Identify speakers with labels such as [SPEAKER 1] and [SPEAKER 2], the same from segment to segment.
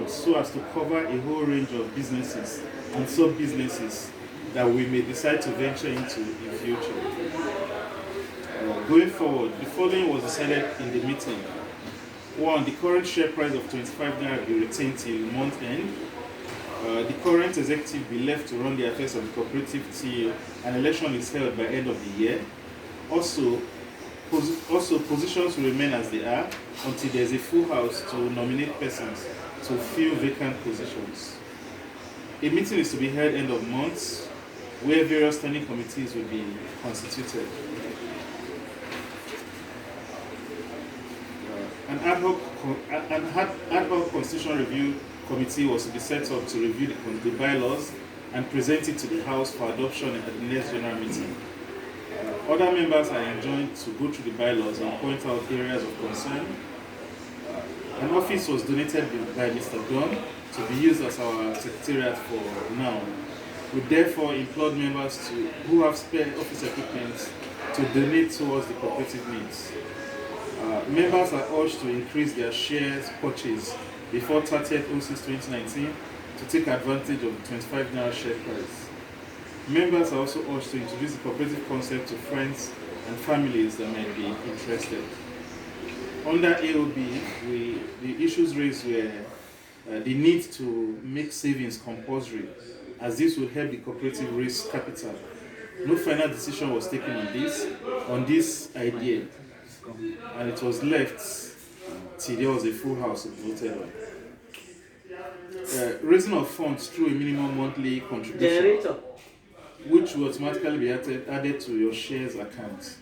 [SPEAKER 1] so as to cover a whole range of businesses and sub-businesses that we may decide to venture into in future. Going forward, the following was decided in the meeting. One, the current share price of 25 naira be retained till month end. The current executive be left to run the affairs of the cooperative till an election is held by end of the year. Also, positions will remain as they are until there is a full house to nominate persons to fill vacant positions. A meeting is to be held end of month where various standing committees will be constituted. An ad hoc constitutional review committee was to be set up to review the bylaws and present it to the House for adoption at the next general meeting. Other members are enjoined to go through the bylaws and point out areas of concern. An office was donated by Mr. Don to be used as our secretariat for now. We therefore implore members who have spare office equipment to donate towards the cooperative needs. Members are urged to increase their shares purchase before 30th 06/2019 to take advantage of the 25 naira share price. Members are also urged to introduce the cooperative concept to friends and families that might be interested. Under AOB, the issues raised were the need to make savings compulsory, as this will help the cooperative raise capital. No final decision was taken on this idea, and it was left till there was a full house voted on. Raising of funds through a minimum monthly contribution, which will automatically be added to your shares account.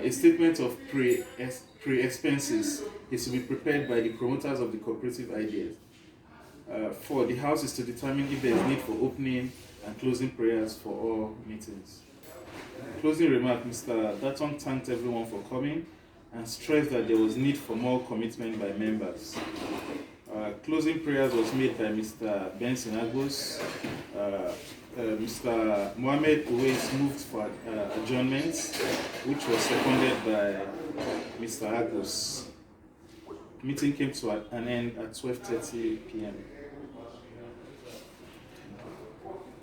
[SPEAKER 1] A statement of pre-expenses is to be prepared by the promoters of the cooperative ideas. For the house is to determine if there is need for opening and closing prayers for all meetings. Closing remark, Mr. Datton thanked everyone for coming and stressed that there was need for more commitment by members. Closing prayers was made by Mr. Benson Agos. Mr. Mohammed Uwais moved for adjournment, which was seconded by Mr. Agos. Meeting came to an end at 12:30 p.m.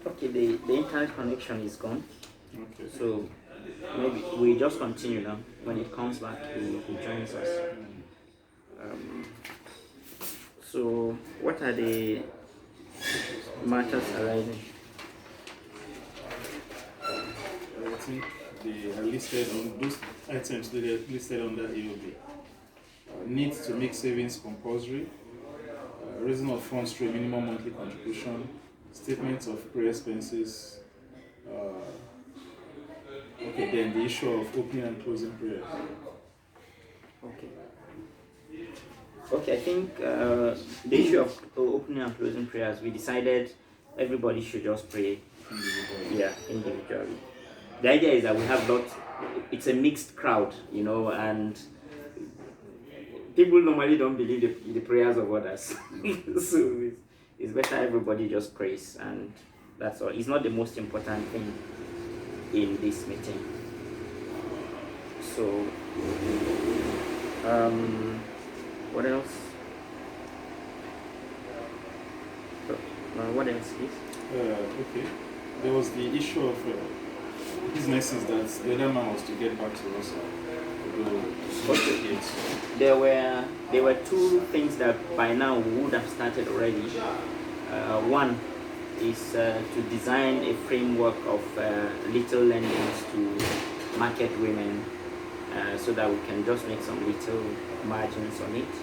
[SPEAKER 2] Okay, the internet connection is gone.
[SPEAKER 1] Okay.
[SPEAKER 2] So maybe we just continue now. When it comes back, he joins us. So what are the matters arising?
[SPEAKER 1] I think they are listed on those items that are listed under AOB. Need to make savings compulsory, raising of funds through a minimum monthly contribution, statements of pre-expenses. Okay, then the issue of opening and closing prayers.
[SPEAKER 2] Okay, I think the issue of opening and closing prayers, we decided everybody should just pray individually. The idea is that we have it's a mixed crowd, and people normally don't believe the prayers of others. So it's better everybody just prays, and that's all. It's not the most important thing in this meeting. So, what else? What else, please?
[SPEAKER 1] Okay. There was the issue of businesses that the other man was to get back to us.
[SPEAKER 2] Okay. There were two things that by now we would have started already. One is to design a framework of little lendings to market women, so that we can just make some little margins on it.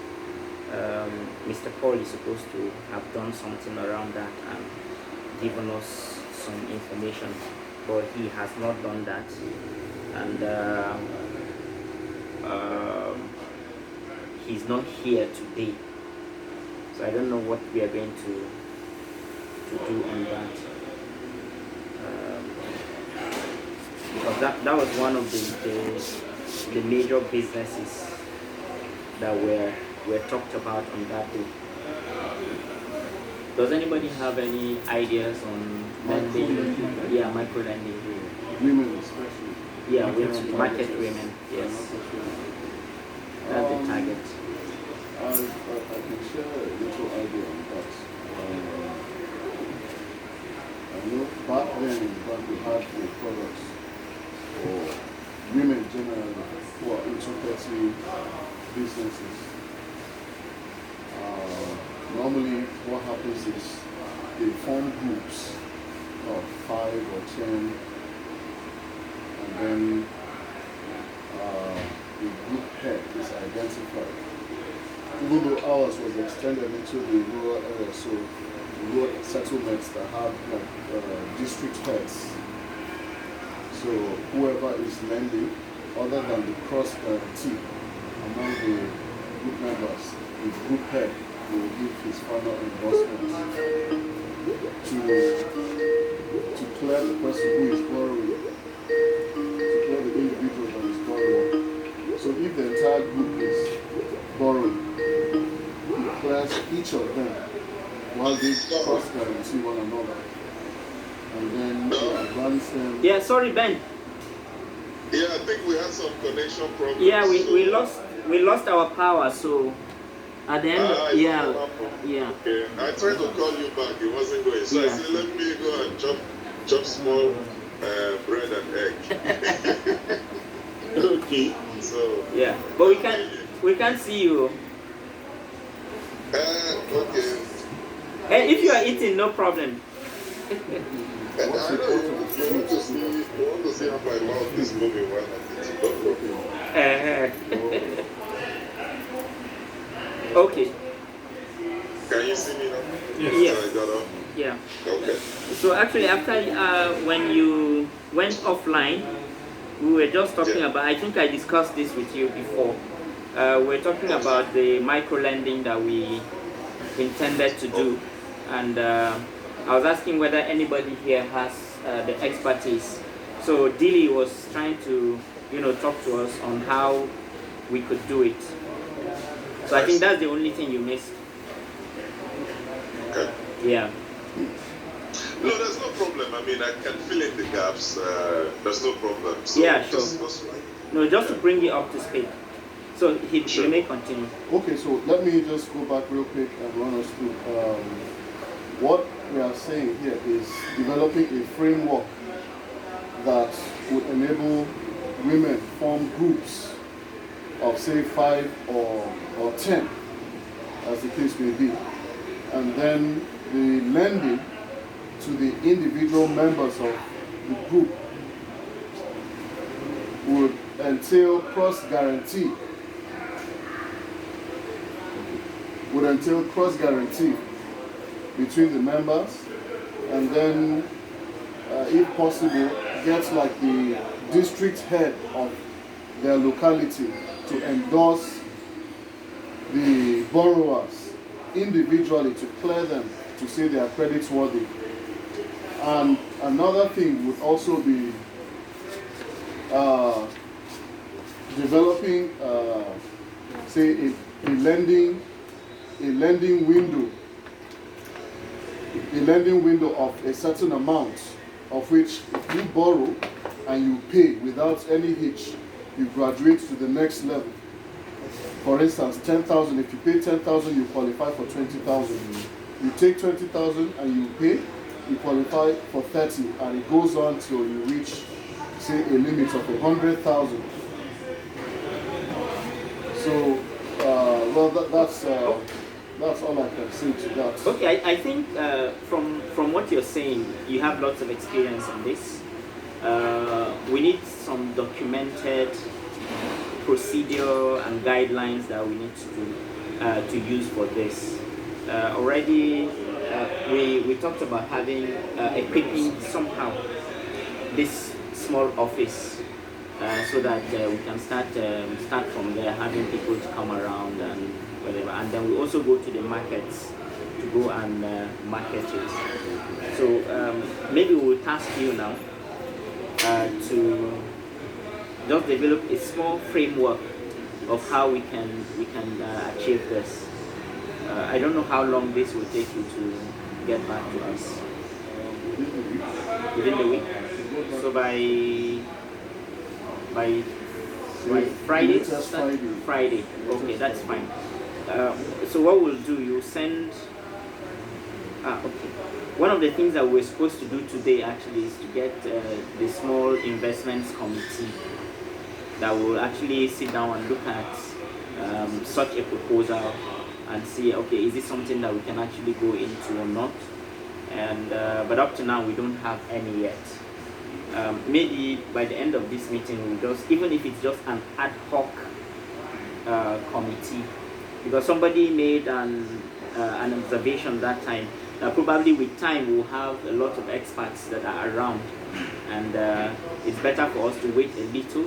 [SPEAKER 2] Mr. Paul is supposed to have done something around that and given us some information, but he has not done that, and he's not here today, so I don't know what we are going to do on that, because that was one of the major businesses that were talked about on that day. Does anybody have any ideas on lending? Yeah, micro lending.
[SPEAKER 3] Women especially.
[SPEAKER 2] Yeah, women, market women. Yes, that's the target.
[SPEAKER 3] can share a little idea on that. I know back then, we had the products for women generally who are into petty businesses. Normally, what happens is they form groups of 5 or 10, and then the group head is identified. Even though ours was extended into the rural area, so rural settlements that have like district heads. So whoever is lending, other than the cross guarantee among the group members, the group head will give his final endorsement to clear the person who is borrowing, to clear the individual that is borrowing. So if the entire group is borrowing, he clears each of them while they cross guarantee one another. And then he advance them.
[SPEAKER 2] Yeah, sorry, Ben.
[SPEAKER 4] Yeah, I think we had some connection problems.
[SPEAKER 2] Yeah, we lost our power, so at the end, yeah.
[SPEAKER 4] Okay. I tried to call you back, it wasn't going. So I said, let me go and chop small bread and egg. Okay. So
[SPEAKER 2] yeah, but we can't see you.
[SPEAKER 4] Okay.
[SPEAKER 2] Hey, if you are eating, no problem.
[SPEAKER 4] I know you want to see how my mouth is moving while I'm eating. No problem.
[SPEAKER 2] Okay.
[SPEAKER 4] Can you see me now?
[SPEAKER 2] Yes.
[SPEAKER 4] I got up.
[SPEAKER 2] Yeah.
[SPEAKER 4] Okay.
[SPEAKER 2] So actually, after when you went offline, we were just talking about. I think I discussed this with you before. We're talking about the micro lending that we intended to do, and I was asking whether anybody here has the expertise. So Dilly was trying to, talk to us on how we could do it. So I think that's the only thing you missed.
[SPEAKER 4] Okay.
[SPEAKER 2] Yeah.
[SPEAKER 4] No, there's no problem. I mean, I can fill in the gaps. There's no problem. So
[SPEAKER 2] Yeah, sure. No, just to bring you up to speed. So he may continue.
[SPEAKER 3] Okay, so let me just go back real quick and run us through. What we are saying here is developing a framework that would enable women form groups of say 5 or 10, as the case may be. And then the lending to the individual members of the group would entail cross-guarantee. Between the members, and then if possible get like the district head of their locality to endorse the borrowers individually to clear them, to say they are credit worthy. And another thing would also be developing say a lending window of a certain amount, of which if you borrow and you pay without any hitch, you graduate to the next level. For instance, 10,000, if you pay 10,000, you qualify for 20,000. You take 20,000 and you pay, you qualify for 30, and it goes on till you reach, say, a limit of 100,000. So, that's all I can say to that.
[SPEAKER 2] Okay, I think from what you're saying, you have lots of experience on this. We need some documented procedure and guidelines that we need to use for this. Already, we talked about having equipping somehow this small office so that we can start from there, having people to come around and whatever, and then we also go to the markets to go and market it. So maybe we'll task you now to just develop a small framework of how we can achieve this. I don't know how long this will take you to get back to us. Within the week. So by Friday. Friday. Okay, that's fine. So what we'll do, you send. Okay. One of the things that we're supposed to do today actually is to get the small investments committee that will actually sit down and look at such a proposal and see, okay, is this something that we can actually go into or not? And but up to now we don't have any yet. Maybe by the end of this meeting we'll just, even if it's just an ad hoc committee, because somebody made an observation that time that probably with time we'll have a lot of experts that are around, and it's better for us to wait a little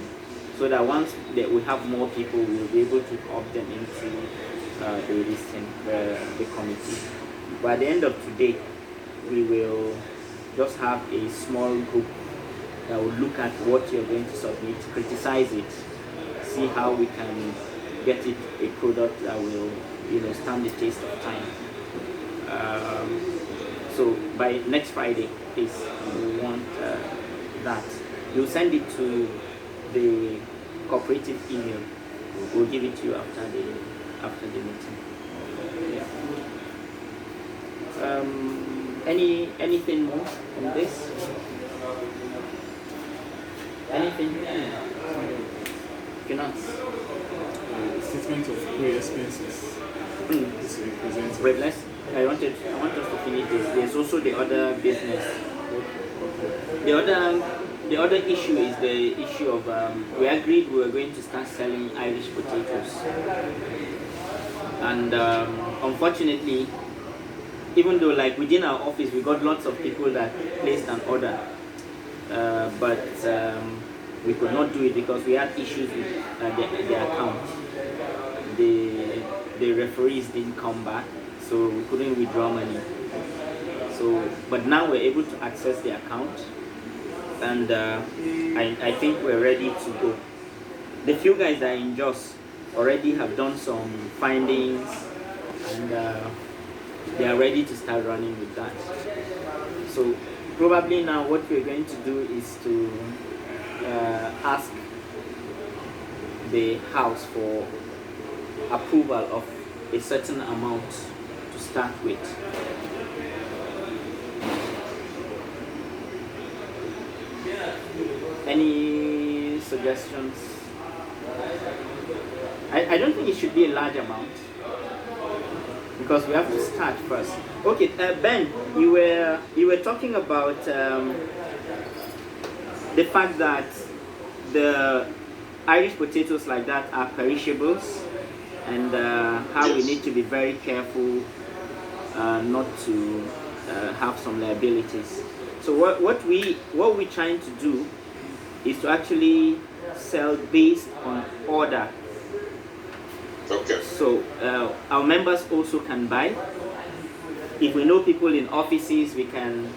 [SPEAKER 2] so that once that we have more people, we'll be able to opt them into the committee. But at the end of today, we will just have a small group that will look at what you're going to submit, criticize it, see how we can get it a product that will, stand the test of time. So by next Friday, please, we want that. You'll send it to the cooperative email. We'll give it to you after the meeting. Yeah. Anything more on this? Anything? Finance.
[SPEAKER 1] Statement of pre-expenses is represented.
[SPEAKER 2] Wait, I want us to finish this. There's also the other business. The other issue is the issue of we agreed we were going to start selling Irish potatoes, and unfortunately, even though like within our office we got lots of people that placed an order, but we could not do it because we had issues with the account. The referees didn't come back, so we couldn't withdraw money. So, but now we're able to access the account, and I think we're ready to go. The few guys that are in Jos already have done some findings, and they are ready to start running with that. So probably now what we're going to do is to ask the house for approval of a certain amount to start with. Any suggestions? I don't think it should be a large amount because we have to start first. Okay, Ben, you were talking about the fact that the Irish potatoes like that are perishables, and how we need to be very careful not to have some liabilities. So what we're trying to do is to actually sell based on order.
[SPEAKER 4] Okay.
[SPEAKER 2] So our members also can buy. If we know people in offices, we can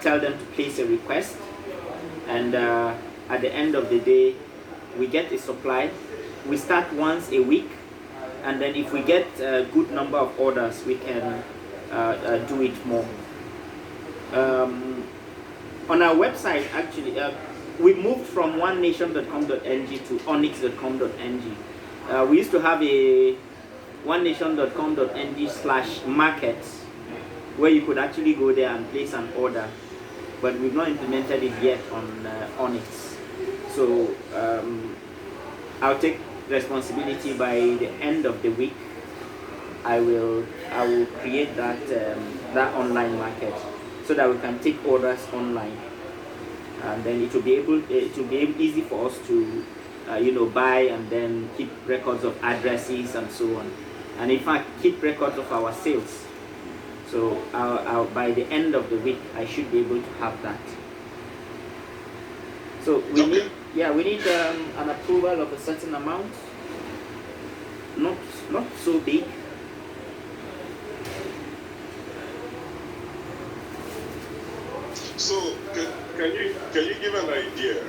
[SPEAKER 2] tell them to place a request, and at the end of the day, we get a supply. We start once a week, and then if we get a good number of orders, we can do it more. On our website, actually, we moved from onenation.com.ng to onix.com.ng. We used to have a onenation.com.ng/markets where you could actually go there and place an order, but we've not implemented it yet on Onix. So I'll take responsibility. By the end of the week, I will create that online market so that we can take orders online, and then it will be easy for us to buy and then keep records of addresses and so on, and in fact keep records of our sales. So by the end of the week, I should be able to have that. So we need an approval of a certain amount, not so big.
[SPEAKER 4] So can you give an idea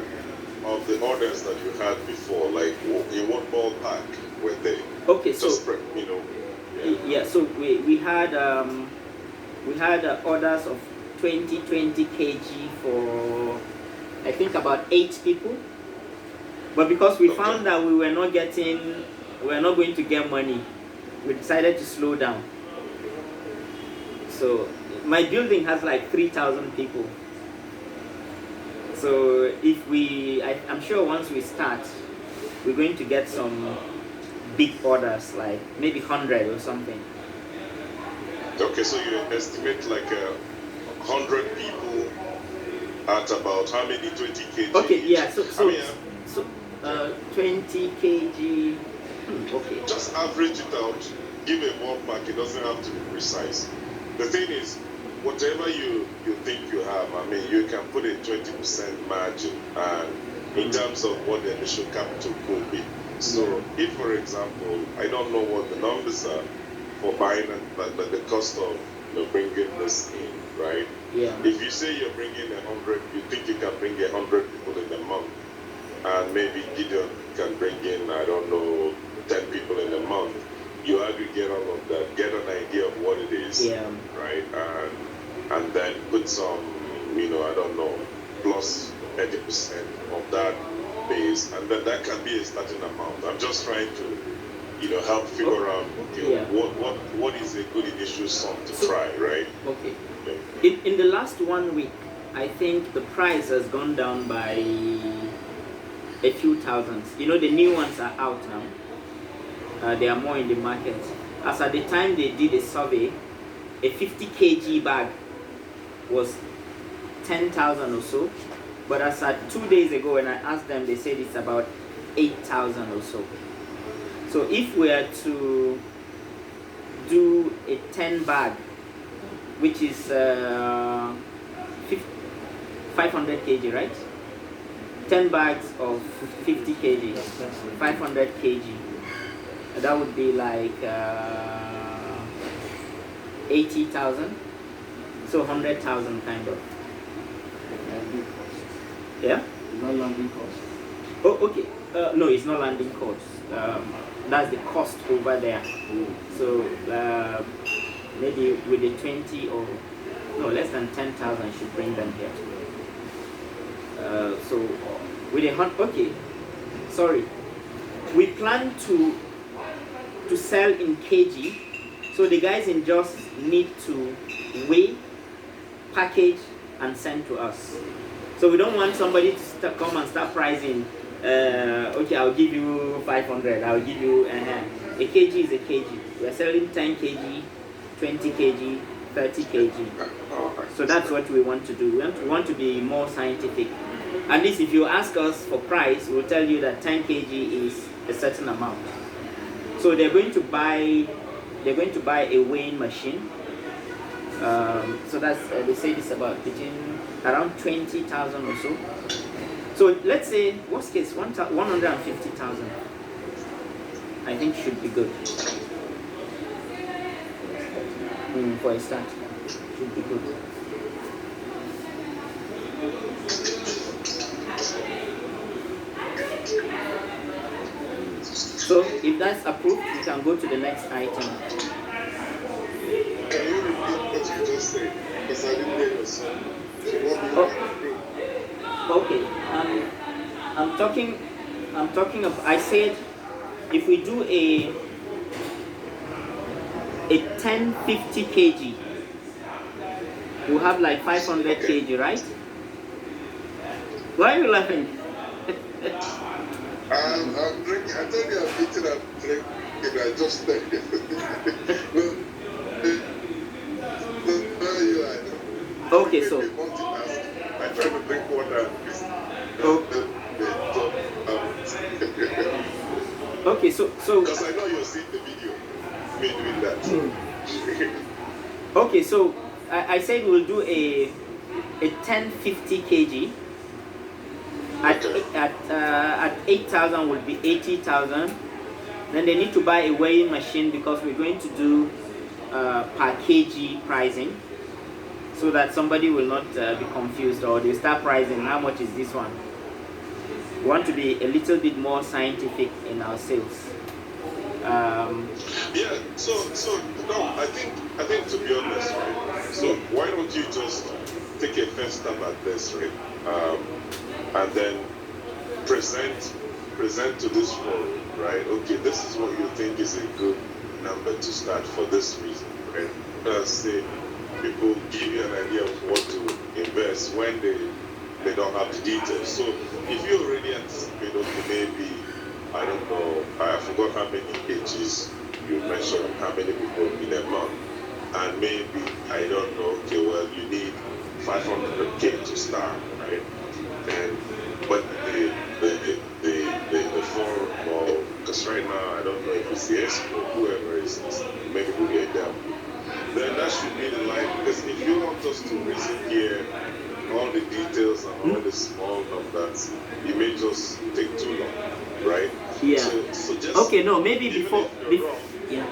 [SPEAKER 4] of the orders that you had before, like in what ballpark were they?
[SPEAKER 2] Okay, so
[SPEAKER 4] just
[SPEAKER 2] yeah. So we had orders of 20 kg for I think about 8 people, but because we found that we were not going to get money we decided to slow down. So my building has like 3,000 people. So if I'm sure once we start, we're going to get some big orders, like maybe 100 or something.
[SPEAKER 4] Okay, so you estimate like 100 people at about how many? 20 kg?
[SPEAKER 2] Okay,
[SPEAKER 4] each?
[SPEAKER 2] yeah, so 20 kg. Okay.
[SPEAKER 4] Just average it out, give a ballpark, it doesn't have to be precise. The thing is, whatever you think you have, I mean, you can put a 20% margin in terms of what the initial capital could be. So if, for example, I don't know what the numbers are for buying but the cost of bringing this in, right?
[SPEAKER 2] Yeah.
[SPEAKER 4] If you say you're bringing 100, you think you can bring 100 people in a month, and maybe Gideon can bring in, I don't know, 10 people in a month. You aggregate all of that, get an idea of what it is, right? And then put some, I don't know, plus 30% of that base, and then that can be a starting amount. I'm just trying to, help figure out, what is a good initial sum to try, right?
[SPEAKER 2] Okay. In the last 1 week, I think the price has gone down by a few thousands. The new ones are out now. They are more in the market. As at the time they did a survey, a 50 kg bag was 10,000 or so. But as at 2 days ago when I asked them, they said it's about 8,000 or so. So if we are to do a 10 bag, which is 500 kg, right? 10 bags of 50 kg, 500 kg. That would be like 80,000, so 100,000 kind of. Yeah?
[SPEAKER 3] Not landing cost.
[SPEAKER 2] Oh, okay. No, it's not landing cost. That's the cost over there. So maybe with the 20 or no less than 10,000 should bring them here. So with a okay. Sorry, we plan to sell in kg, so the guys in just need to weigh, package, and send to us. So we don't want somebody to come and start pricing. Okay, I'll give you 500. I'll give you a kg is a kg. We're selling 10 kg, 20 kg, 30 kg. So that's what we want to do. We want to be more scientific. At least if you ask us for price, we'll tell you that 10 kg is a certain amount. So they're going to buy a weighing machine. So that's they say it's about around 20,000 or so. So let's say worst case 150,000. I think should be good for a start. Should be good. So if that's approved, we can go to the next item.
[SPEAKER 4] Can you repeat what you just said? Because I didn't hear your song. So what do you
[SPEAKER 2] Okay. I'm talking of. I said if we do a 1050 kg, we'll have like 500 kg, right? Why are you laughing?
[SPEAKER 4] I'm drinking. I told you I'm eating and drinking. I just said it.
[SPEAKER 2] Okay, so.
[SPEAKER 4] I try to drink water.
[SPEAKER 2] Okay, so.
[SPEAKER 4] Because I know you'll see the video. Me doing that.
[SPEAKER 2] Okay, so I said we'll do a 1050 kg. At 8,000 will be 80,000. Then they need to buy a weighing machine because we're going to do per kg pricing, so that somebody will not be confused or they start pricing how much is this one. We want to be a little bit more scientific in our sales.
[SPEAKER 4] Yeah. So no, I think to be honest, right? So why don't you just take a first stab at this, right? And then present to this forum, right? Okay, this is what you think is a good number to start for this reason, right? Say people give you an idea of what to invest when they don't have the details. So if you already anticipate, okay, maybe, I don't know, I forgot how many pages you mentioned, how many people in a month, and maybe, I don't know, okay, well, you need 500K to start, right? And but the forum, or because right now I don't know if it's the expo, whoever is maybe we get them. Then that should be the line, because if you want us to reason here all the details and all the small numbers, it may just take too long, right?
[SPEAKER 2] Yeah.
[SPEAKER 4] So just
[SPEAKER 2] okay, no, maybe
[SPEAKER 4] even
[SPEAKER 2] before.
[SPEAKER 4] if you're wrong,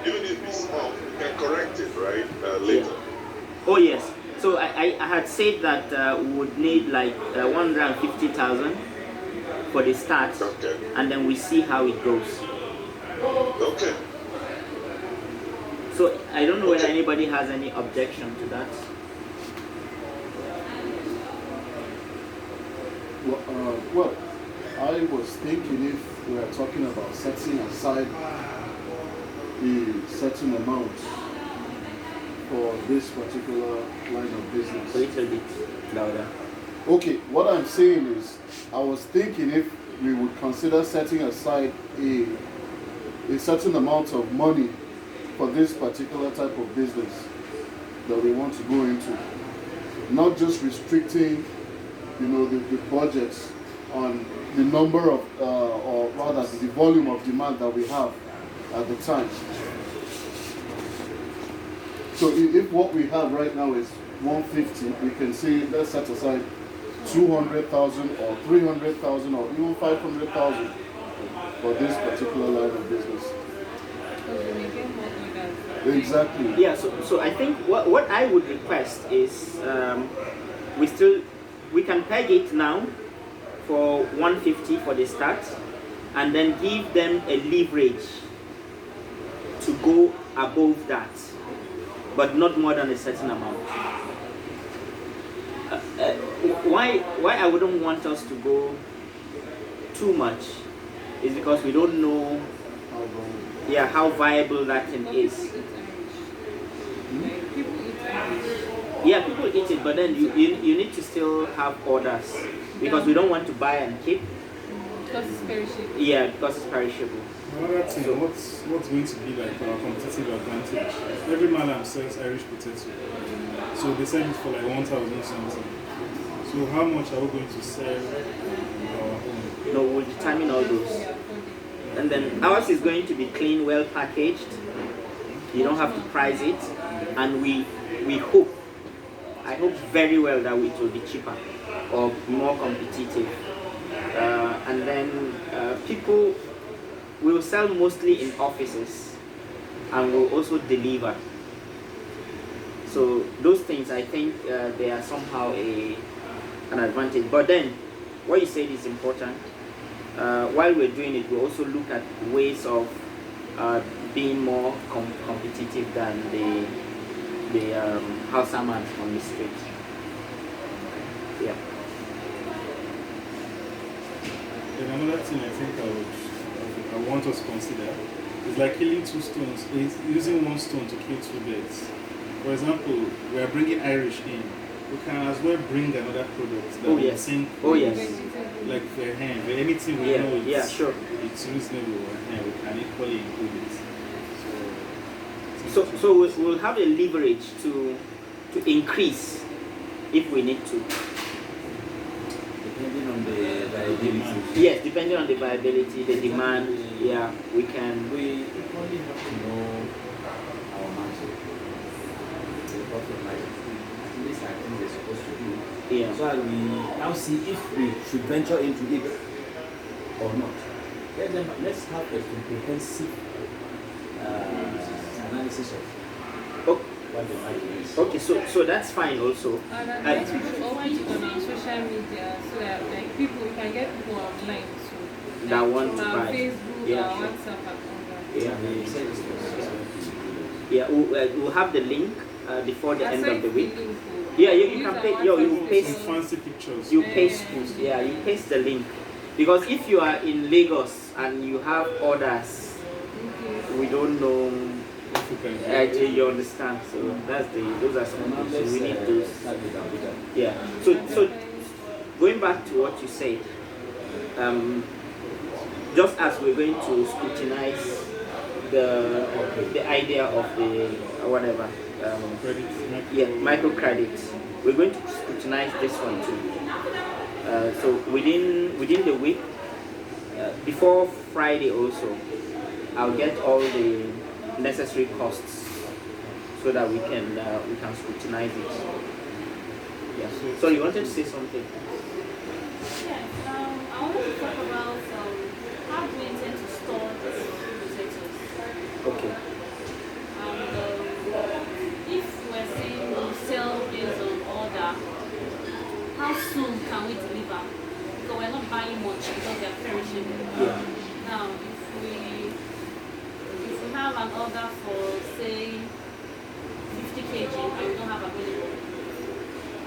[SPEAKER 4] even if it's small, we can correct it, right? Later.
[SPEAKER 2] Yeah. Oh yes. So I had said that we would need like 150,000 for the start,
[SPEAKER 4] Okay.
[SPEAKER 2] and then we see how it goes.
[SPEAKER 4] Okay.
[SPEAKER 2] So I don't know whether anybody has any objection to that.
[SPEAKER 3] Well, I was thinking if we are talking about setting aside a certain amount for this particular line of business.
[SPEAKER 2] A little bit louder.
[SPEAKER 3] Okay, what I'm saying is, I was thinking if we would consider setting aside a certain amount of money for this particular type of business that we want to go into, not just restricting, the budgets on the number of, or rather the volume of demand that we have at the time. So if what we have right now is 150, we can say let's set aside 200,000 or 300,000 or even 500,000 for this particular line of business. Exactly.
[SPEAKER 2] Yeah. So I think what I would request is we can peg it now for 150 for the start, and then give them a leverage to go above that, but not more than a certain amount. Why I wouldn't want us to go too much is because we don't know how viable that thing is. Yeah, people eat it, but then you need to still have orders, because we don't want to buy and keep.
[SPEAKER 5] Because it's perishable.
[SPEAKER 2] Yeah, because it's perishable.
[SPEAKER 1] Another thing, what's going to be like our competitive advantage? Every man sells Irish potato, so they sell it for like 1,000 something. So how much are we going to sell our own?
[SPEAKER 2] No, we'll determine all those, and then ours is going to be clean, well packaged. You don't have to price it, and we hope. I hope very well that it will be cheaper or more competitive. And then people will sell mostly in offices and will also deliver. So those things, I think they are somehow an advantage. But then what you said is important. While we're doing it, we also look at ways of being more competitive than the Hausaman on the street. Yeah.
[SPEAKER 1] And another thing I think I want us to consider is like killing two stones, is using one stone to kill two birds. For example, we are bringing Irish in. We can as well bring another product that we think like for anything we know it's reasonable, and we can equally include it.
[SPEAKER 2] So we'll have a leverage to increase if we need to.
[SPEAKER 6] Depending on the viability.
[SPEAKER 2] Yes, depending on the viability, the demand, we can.
[SPEAKER 6] We only have to know our market. The profit margin. At least I think they're supposed to do.
[SPEAKER 2] Yeah.
[SPEAKER 6] So we now see if we should venture into it or not. Let's have a comprehensive analysis of what the market is.
[SPEAKER 2] Okay, so that's fine also.
[SPEAKER 5] Let people open it on social media so that like people, we can get people online too.
[SPEAKER 2] That want to
[SPEAKER 5] from our
[SPEAKER 2] buy.
[SPEAKER 5] Facebook, our WhatsApp account.
[SPEAKER 2] We'll have the link before the end of the week.
[SPEAKER 5] You
[SPEAKER 2] can pay. You paste
[SPEAKER 1] some fancy pictures.
[SPEAKER 2] You paste. You paste the link, because if you are in Lagos and you have orders, we don't know
[SPEAKER 1] African.
[SPEAKER 2] You understand? So those are some things. So we need to. Yeah. So going back to what you said, just as we're going to scrutinize the idea of the whatever, microcredit, we're going to scrutinize this one too. So within the week, before Friday also, I'll get all the necessary costs so that we can scrutinize it. Yeah. So you wanted to say something?
[SPEAKER 5] Yes, I wanted to talk about how do we intend to store these potatoes.
[SPEAKER 2] Okay.
[SPEAKER 5] If we're saying we sell based on order, how soon can we deliver? Because we're not buying much because they're perishable.
[SPEAKER 2] Yeah.
[SPEAKER 5] Now, if we have an order for say 50 kg and we don't have available,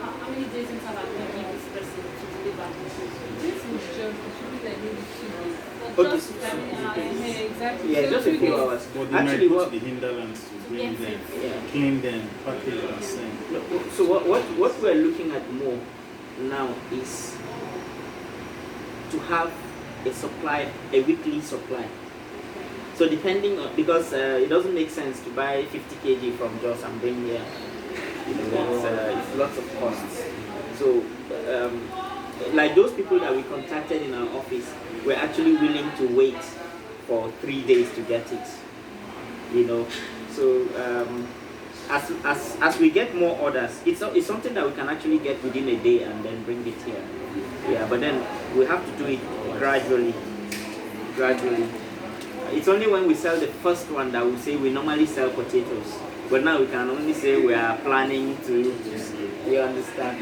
[SPEAKER 5] how many days in time are we give this person to deliver?
[SPEAKER 7] This is just, it should be like maybe 2 days.
[SPEAKER 5] But
[SPEAKER 2] Okay.
[SPEAKER 5] just
[SPEAKER 7] Exactly.
[SPEAKER 2] Yeah,
[SPEAKER 7] So
[SPEAKER 2] just a
[SPEAKER 7] 2
[SPEAKER 2] few
[SPEAKER 7] days.
[SPEAKER 2] hours.
[SPEAKER 1] But they
[SPEAKER 2] Actually,
[SPEAKER 1] might go
[SPEAKER 2] what
[SPEAKER 1] to the hinterlands to bring
[SPEAKER 5] Yes,
[SPEAKER 1] them,
[SPEAKER 2] yeah.
[SPEAKER 1] clean them, package and send.
[SPEAKER 2] So what we're looking at more now is to have a weekly supply. So depending on, because it doesn't make sense to buy 50 kg from Jos and bring here. It's lots of costs. So like those people that we contacted in our office were actually willing to wait for 3 days to get it. So as we get more orders, it's something that we can actually get within a day and then bring it here. Yeah, but then we have to do it gradually. It's only when we sell the first one that we say we normally sell potatoes. But now we can only say we are planning to. You understand?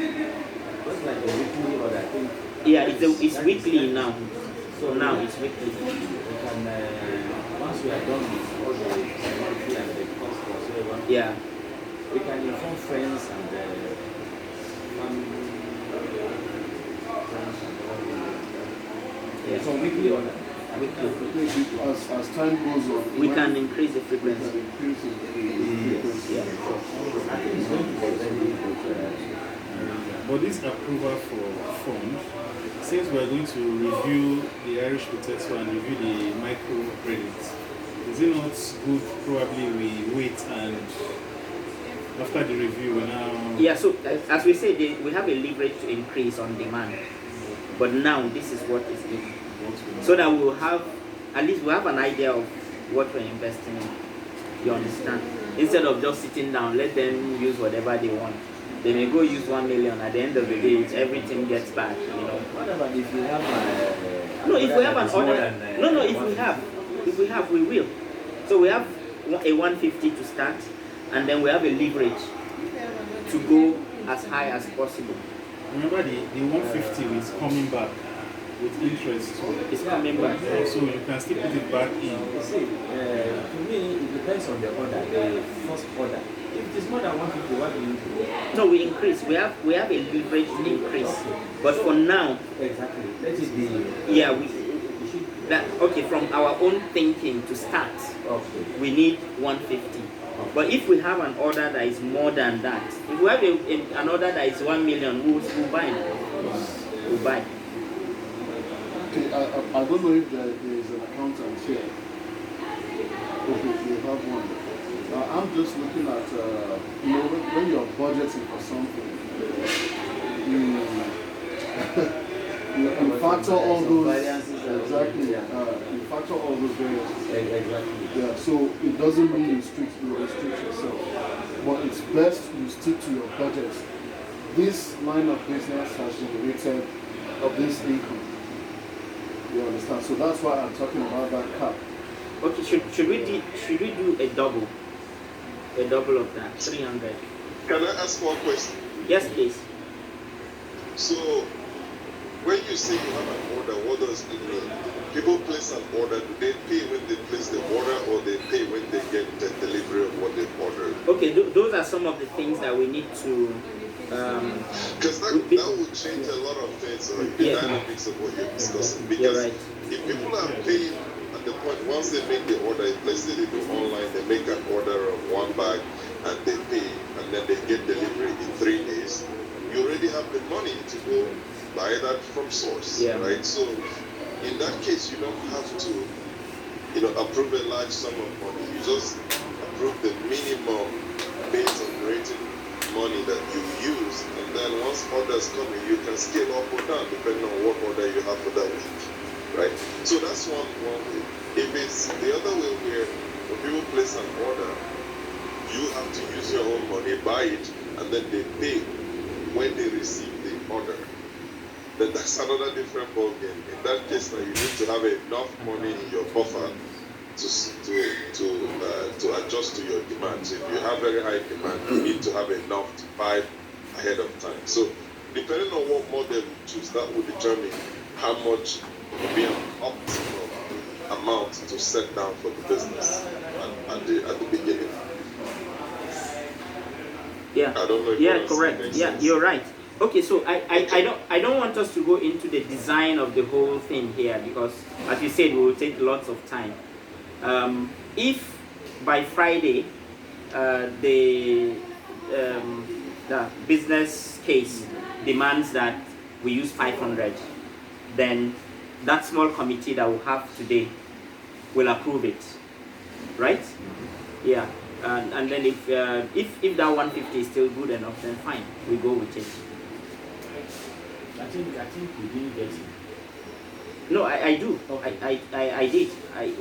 [SPEAKER 6] Just like a weekly order, I think.
[SPEAKER 2] Yeah, it's weekly now. So now it's weekly.
[SPEAKER 6] We can, once we are done with all the quality and the cost whatsoever,
[SPEAKER 2] Yeah.
[SPEAKER 6] we can inform friends and family, friends and all.
[SPEAKER 2] Yeah.
[SPEAKER 6] So weekly order.
[SPEAKER 2] Weekly.
[SPEAKER 3] As time goes on,
[SPEAKER 2] We can increase the
[SPEAKER 3] we can
[SPEAKER 2] frequency.
[SPEAKER 3] increase the frequency.
[SPEAKER 2] Yeah.
[SPEAKER 6] I think it's going to be very good.
[SPEAKER 1] But this approval for fund, since we're going to review the Irish potato and review the micro credit, is it not good probably we wait and after the review we now...
[SPEAKER 2] Yeah, so as we said, we have a leverage to increase on demand. But now this is what is needed. So that we'll have, at least we'll have an idea of what we're investing in. You understand? Instead of just sitting down, let them use whatever they want. They may go use 1 million. At the end of the day, everything gets back.
[SPEAKER 6] What about if you have
[SPEAKER 2] No, if we have an order. If we have, we will. So we have a 150 to start, and then we have a leverage to go as high as possible.
[SPEAKER 1] Remember the 150 is coming back with interest.
[SPEAKER 2] It's coming back.
[SPEAKER 1] So you can still put it back in.
[SPEAKER 6] You see, to me, it depends on the order, the first order. If it's more than 150, what do you do?
[SPEAKER 2] No, we increase. We have a leverage increase. But for now,
[SPEAKER 6] Exactly. Let it be.
[SPEAKER 2] yeah, okay, from our own thinking to start,
[SPEAKER 6] Okay.
[SPEAKER 2] we need 150. But if we have an order that is more than that, if we have an order that is 1 million, we'll buy. We'll buy.
[SPEAKER 3] Okay, I don't know if there is an accountant here. Okay, we have one. I'm just looking at, when you're budgeting for something, you factor all those, exactly, you factor all those variances.
[SPEAKER 6] Exactly.
[SPEAKER 3] Yeah, so it doesn't mean you restrict yourself, but it's best you stick to your budget. This line of business has generated this income. You understand? So that's why I'm talking about that cap.
[SPEAKER 2] Okay, should we do a double? A double of that, 300.
[SPEAKER 4] Can I ask one question?
[SPEAKER 2] Yes, please.
[SPEAKER 4] So, when you say you have an order, what does it mean? People place an order, do they pay when they place the order or they pay when they get the delivery of what they've ordered?
[SPEAKER 2] Okay, those are some of the things that we need to...
[SPEAKER 4] Because that would change a lot of things, right? The
[SPEAKER 2] Yes.
[SPEAKER 4] dynamics of what you're discussing.
[SPEAKER 2] You're
[SPEAKER 4] Because
[SPEAKER 2] right.
[SPEAKER 4] if people are paying at the point, once they make the order, let's say they do online, they make an order of one bag and they pay, and then they get delivery in 3 days, you already have the money to go buy that from source,
[SPEAKER 2] Yeah.
[SPEAKER 4] right? So in that case, you don't have to, approve a large sum of money. You just approve the minimum based on rating money that you use, and then once orders come in, you can scale up or down depending on what order you have for that week, right? So that's one way. If it's the other way where when people place an order, you have to use your own money, buy it, and then they pay when they receive the order, then that's another different ballgame. In that case, now you need to have enough money in your buffer to adjust to your demand. So if you have very high demand, you need to have enough to buy ahead of time. So depending on what model you choose, that will determine how much will be an optimal amount to set down for the business at the beginning.
[SPEAKER 2] Yeah.
[SPEAKER 4] I don't know if
[SPEAKER 2] Yeah,
[SPEAKER 4] what I'm
[SPEAKER 2] correct.
[SPEAKER 4] saying makes
[SPEAKER 2] Yeah,
[SPEAKER 4] sense.
[SPEAKER 2] you're right. Okay, so I don't want us to go into the design of the whole thing here because, as you said, it will take lots of time. If by Friday the business case demands that we use 500, then that small committee that we have today will approve it, right? Yeah. And then if that 150 is still good enough, then fine, we go with it.
[SPEAKER 6] I think we didn't get it.
[SPEAKER 2] No, I do.
[SPEAKER 6] Okay.
[SPEAKER 2] I did.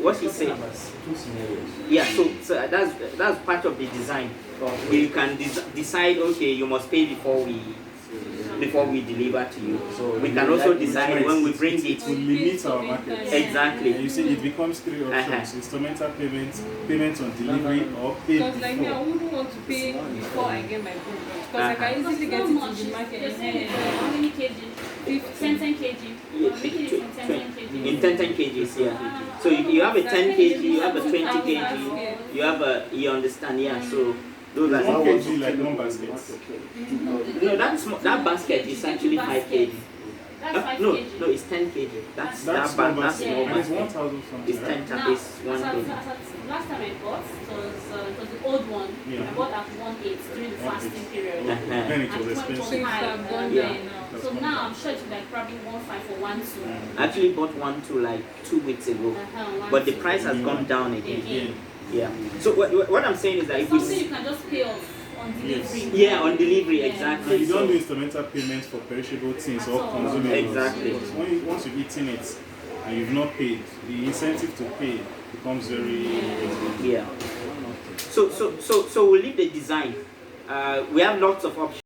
[SPEAKER 2] What he said.
[SPEAKER 6] About 2 scenarios.
[SPEAKER 2] Yeah. So that's part of the design.
[SPEAKER 6] Okay.
[SPEAKER 2] You can decide. Okay, you must pay before we deliver to you.
[SPEAKER 6] So
[SPEAKER 2] We can also decide when we bring
[SPEAKER 1] It will
[SPEAKER 2] it.
[SPEAKER 1] limit our market.
[SPEAKER 2] Exactly.
[SPEAKER 1] And you see, it becomes 3 options: instrumental payments, payments on delivery, or pay
[SPEAKER 7] Because like me, I
[SPEAKER 1] before.
[SPEAKER 7] wouldn't want to pay before I get my food. Because I can
[SPEAKER 5] Because
[SPEAKER 7] easily
[SPEAKER 5] it's
[SPEAKER 7] get
[SPEAKER 5] not
[SPEAKER 7] it
[SPEAKER 5] much.
[SPEAKER 7] in the market.
[SPEAKER 5] They're saying how many kg? 10 kg. We're making it in 10 kg.
[SPEAKER 2] In 10 kgs, yeah. So you have a 10 kg, you have a 20 kg, you have a, you understand, yeah. So those are
[SPEAKER 1] One kg like one basket.
[SPEAKER 2] no, that basket is actually 5 kg.
[SPEAKER 5] That's 5
[SPEAKER 2] No,
[SPEAKER 5] kg.
[SPEAKER 2] no, it's 10 kg. That's
[SPEAKER 1] That's one
[SPEAKER 2] that's
[SPEAKER 1] basket.
[SPEAKER 2] small
[SPEAKER 1] And it's
[SPEAKER 2] basket.
[SPEAKER 1] 1,000 something.
[SPEAKER 2] It's 10
[SPEAKER 1] right?
[SPEAKER 5] Now,
[SPEAKER 2] it's 1 kg.
[SPEAKER 5] last time I bought, it was the old one.
[SPEAKER 1] Yeah.
[SPEAKER 5] I bought at 1.8 during the
[SPEAKER 1] 1.8.
[SPEAKER 5] fasting period.
[SPEAKER 1] Then it
[SPEAKER 5] And
[SPEAKER 1] was
[SPEAKER 5] it
[SPEAKER 1] expensive.
[SPEAKER 7] Things have gone
[SPEAKER 2] Yeah.
[SPEAKER 7] down now.
[SPEAKER 5] So now I'm sure it's like probably 1.5 or 1.2.
[SPEAKER 2] I actually bought one to like 2 weeks ago, but the price has gone down again.
[SPEAKER 5] Again.
[SPEAKER 2] Yeah. So what I'm saying is that if we
[SPEAKER 5] Something you can just pay off on delivery.
[SPEAKER 2] yeah, on delivery,
[SPEAKER 5] Yeah.
[SPEAKER 1] And
[SPEAKER 2] exactly.
[SPEAKER 1] you don't
[SPEAKER 2] So-
[SPEAKER 1] do instrumental payments for perishable things or
[SPEAKER 5] At all.
[SPEAKER 1] consumables.
[SPEAKER 2] Exactly.
[SPEAKER 1] Because once you've eaten it and you've not paid, the incentive to pay becomes very
[SPEAKER 2] yeah. So we'll leave the design. We have lots of options.